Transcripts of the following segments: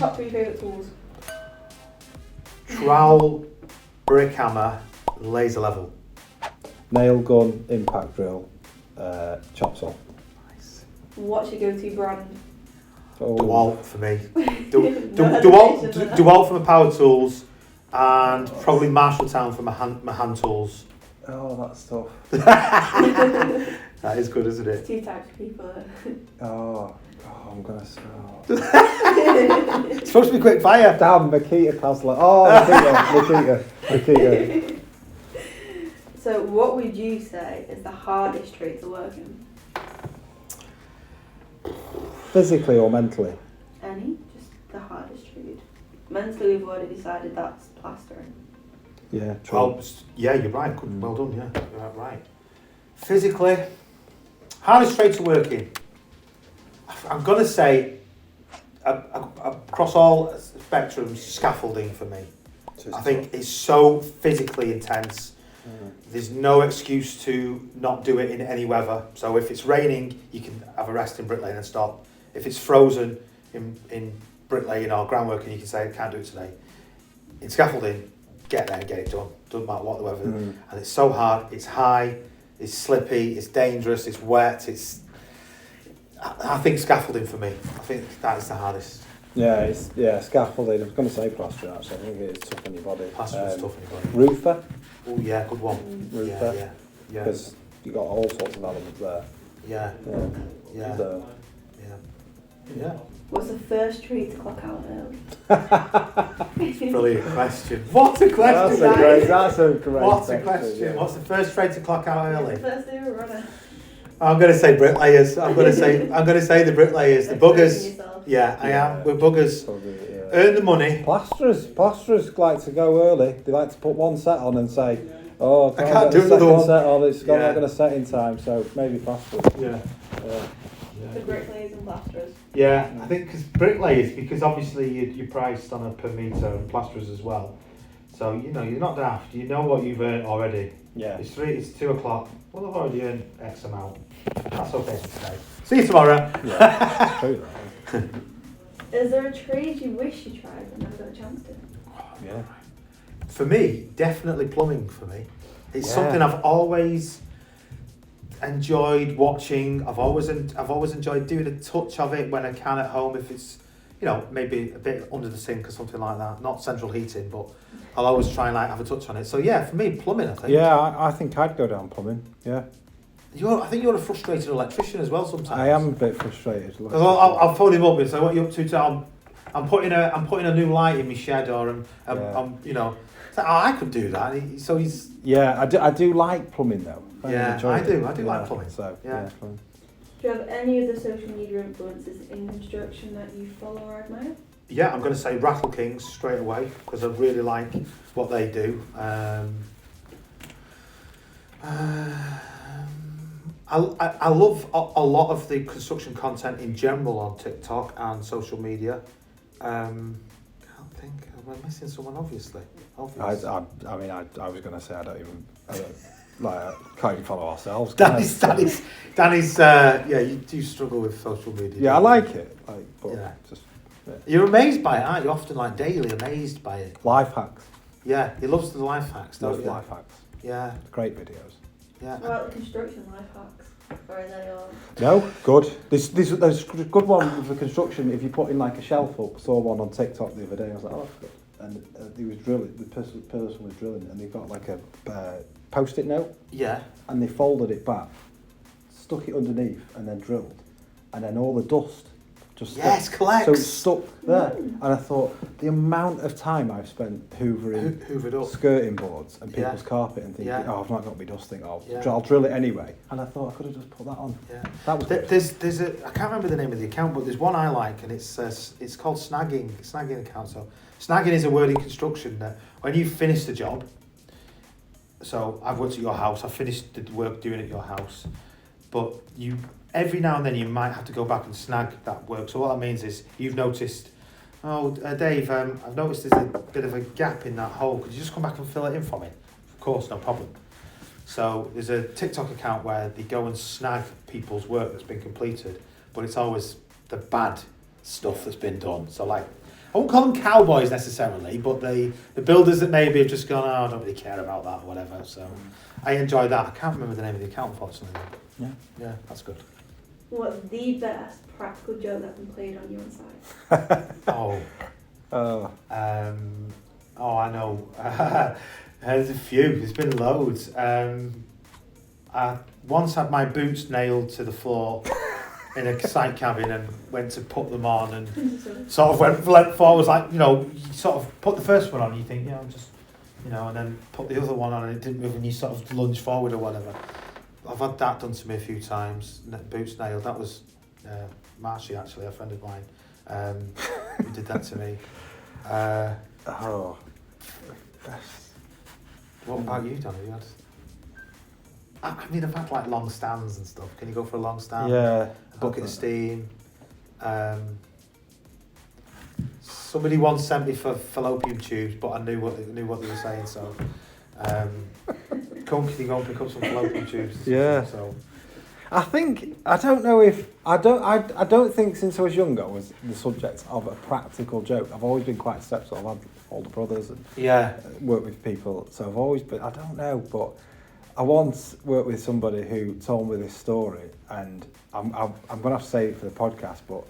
top 3 favourite tools? Trowel, brick hammer, laser level. Nail gun, impact drill, chop saw. Nice. What's your go-to brand? Oh. DeWALT for me. DeWALT for my power tools, and probably Marshalltown for my hand tools. Oh, that's tough. That is good, isn't it? 2 types of people. I'm gonna say. It's supposed to be quick fire. Damn, Makita Pasla. Oh, Makita. So, what would you say is the hardest trade to work in? Physically or mentally? Any? Just the hardest trade. Mentally, we've already decided that's plastering. Yeah, true. Well, yeah, you're right. Good, well done. Yeah, you're right. Physically, hardest trade to work in. I'm gonna say across all spectrums, scaffolding for me. I think it's so physically intense. There's no excuse to not do it in any weather. So if it's raining, you can have a rest in bricklaying and stop. If it's frozen in bricklaying or groundworking, you can say, I can't do it today. In scaffolding, get there and get it done. Doesn't matter what the weather is. And it's so hard, it's high, it's slippy, it's dangerous, it's wet, I think scaffolding for me. I think that is the hardest. Yeah, scaffolding. I was going to say plastering actually. I think it's tough on your body. Plastering's tough on your body. Roofer. Oh yeah, good one. Roofer. Yeah. Because you've got all sorts of elements there. Yeah. So. Yeah. What's the first trade to clock out early? Brilliant question. What a question! That's a great What a question. Yeah. What's the first trade to clock out early? The first day of a runner. I'm going to say bricklayers. I'm going to say the bricklayers, the buggers. Yeah, I am. We're buggers. Probably, yeah. Earn the money. Plasterers like to go early. They like to put one set on and say, "Oh, I can't do another one. Set on. It's not going to set in time." So maybe plasterers. Yeah. The bricklayers and plasterers. Yeah, I think because obviously you're priced on a per metre and plasterers as well. So you're not daft. You know what you've earned already. Yeah. It's 2 o'clock. Well, I've already earned X amount. That's okay for today. See you tomorrow. Yeah, it's true. Is there a trade you wish you tried but never got a chance to? Yeah. For me, definitely plumbing. For me, it's something I've always enjoyed watching. I've always enjoyed doing a touch of it when I can at home. If it's maybe a bit under the sink or something like that. Not central heating, but I'll always try and have a touch on it. So yeah, for me, plumbing. I think. Yeah, I think I'd go down plumbing. Yeah. I think you're a frustrated electrician as well sometimes. I am a bit frustrated. Because I'll phone him up and say, "What are you up to?" I'm putting a new light in my shed, or I'm I could do that. So he's. Yeah, I do like plumbing though. I do like plumbing. So plumbing. Do you have any other social media influences in construction that you follow or admire? Yeah, I'm going to say Rattle Kings straight away because I really like what they do. I love a lot of the construction content in general on TikTok and social media. Can't think. Am I missing someone? Obviously. I was going to say I don't can't even follow ourselves. Danny's. You do struggle with social media. Yeah, I like it. You're amazed by it, aren't you? Often daily amazed by it. Life hacks. Yeah, he loves the life hacks. Loves life hacks. Yeah. Great videos. Yeah. What about the construction life hacks? Or are they all? No, good. There's a good one for construction. If you put in a shelf up, I saw one on TikTok the other day. I was like, oh, that's good. And he was drilling. The person was drilling, and they got a post-it note. Yeah. And they folded it back, stuck it underneath, and then drilled, and then all the dust just collects. So it's stuck there. And I thought the amount of time I've spent hoovered up skirting boards and people's carpet and thinking, oh, I've not got my dusting. I'll drill it anyway. And I thought I could have just put that on. Yeah. That was there's I can't remember the name of the account, but there's one I like, and it's called snagging account. So snagging is a word in construction that when you finish the job. So I've worked at your house. I've finished the work doing at your house, but every now and then you might have to go back and snag that work. So what that means is you've noticed, Dave, I've noticed there's a bit of a gap in that hole. Could you just come back and fill it in for me? Of course, no problem. So there's a TikTok account where they go and snag people's work that's been completed, but it's always the bad stuff that's been done. So I won't call them cowboys necessarily, but the builders that maybe have just gone, oh, I don't really care about that or whatever. So I enjoy that. I can't remember the name of the account, unfortunately. Yeah, that's good. What's the best practical joke that's been played on your side? I know. There's a few. There's been loads. I once had my boots nailed to the floor in a site cabin and went to put them on and sort of went forward, like, you sort of put the first one on and you think, just, and then put the other one on and it didn't move and you sort of lunge forward or whatever. I've had that done to me a few times, boots nailed. That was Marshy, actually, a friend of mine, who did that to me. What about you, Don? Have you had... I've had like long stands and stuff. Can you go for a long stand? Yeah. A bucket of steam. Somebody once sent me for fallopian tubes, but I knew what they were saying. So, can you go and pick up some fallopian tubes? Yeah. So, I don't think since I was younger I was the subject of a practical joke. I've always been quite acceptable. I've had older brothers and worked with people, so I've always been. I don't know, but I once worked with somebody who told me this story, and I'm going to have to say it for the podcast, but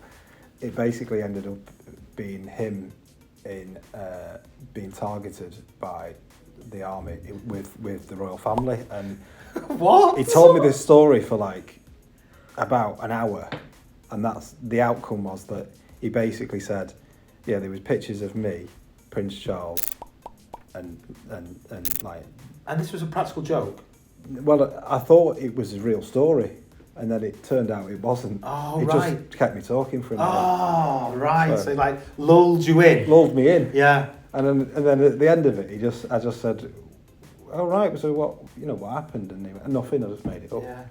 it basically ended up being him in being targeted by the army with the royal family, and what? He told me this story for like about an hour, and that's the outcome was that he basically said, there was pictures of me, Prince Charles, and like. And this was a practical joke. Well, I thought it was a real story, and then it turned out it wasn't. Oh, it right. just kept me talking for a minute. Oh, right. So like lulled you in. Lulled me in. Yeah. And then at the end of it, I just said, "Oh right, so what happened?" And he went, "Nothing. I just made it up." Yeah.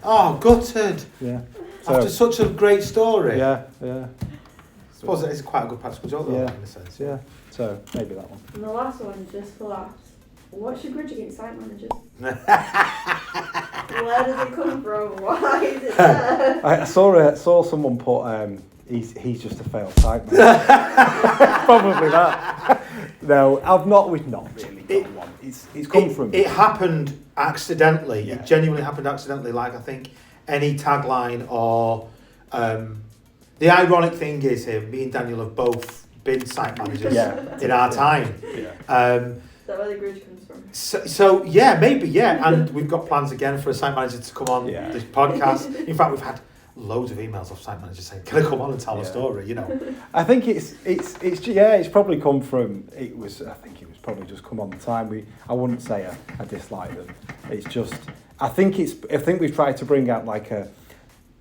Oh, gutted. Yeah. After such a great story. Yeah. I suppose it is quite a good practical joke, though, in a sense. Yeah. So maybe that one. And the last one, just for laughs. What's your grudge against site managers? Where does it come from? Why is it there? I saw someone put he's just a failed site manager. Probably that. No, we've not really got one. It's come from. It happened accidentally. Yeah. It genuinely happened accidentally. Like I think any tagline or the ironic thing is here, me and Daniel have both been site managers in our time. Yeah. Is that where the grudge comes from? So maybe, and we've got plans again for a site manager to come on this podcast. In fact, we've had loads of emails off site managers saying, "Can I come on and tell a story?" I think it's probably come from. I think it was probably just come on the time. I wouldn't say I dislike them. It's just I think we've tried to bring out like a.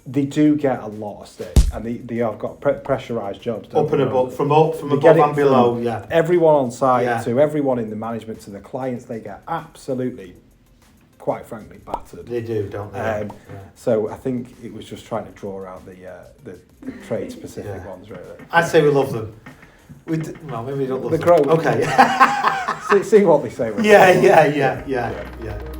They do get a lot of stick, and they have got pressurised jobs. Up and above, from above and below, everyone on site to everyone in the management to the clients, they get absolutely, quite frankly, battered. They do, don't they? So I think it was just trying to draw out the trade-specific ones, really. I'd say we love them. Maybe we don't love them. Grow. Okay. see what they say. Yeah.